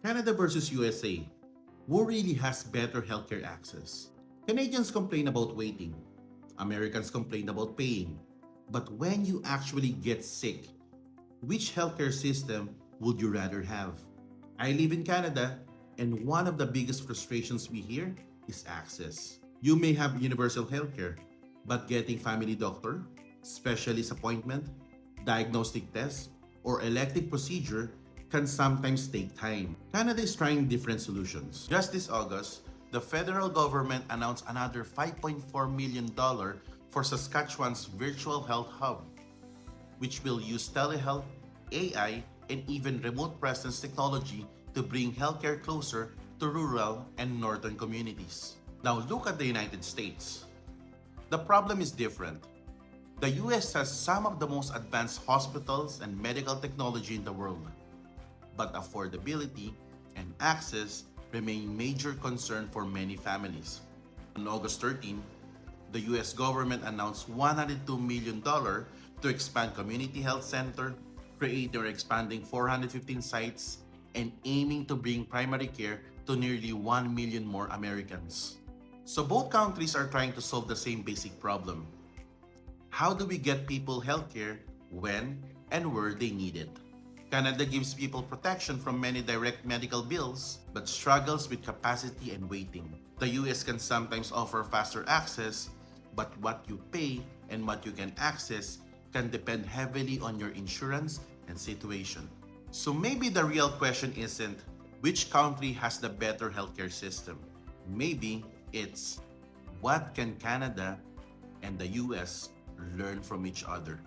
Canada versus USA. Who really has better healthcare access? Canadians complain about waiting. Americans complain about paying. But when you actually get sick, which healthcare system would you rather have? I live in Canada, and one of the biggest frustrations we hear is access. You may have universal healthcare, but getting family doctor, specialist appointment, diagnostic test, or elective procedure can sometimes take time. Canada is trying different solutions. Just this August, the federal government announced another $5.4 million for Saskatchewan's virtual health hub, which will use telehealth, AI, and even remote presence technology to bring healthcare closer to rural and northern communities. Now look at the United States. The problem is different. The US has some of the most advanced hospitals and medical technology in the world, but affordability and access remain major concern for many families. On August 13, the US government announced $102 million to expand community health center, create or expanding 415 sites, and aiming to bring primary care to nearly 1 million more Americans. So both countries are trying to solve the same basic problem. How do we get people healthcare when and where they need it? Canada gives people protection from many direct medical bills, but struggles with capacity and waiting. The US can sometimes offer faster access, but what you pay and what you can access can depend heavily on your insurance and situation. So maybe the real question isn't which country has the better healthcare system. Maybe it's what can Canada and the US learn from each other.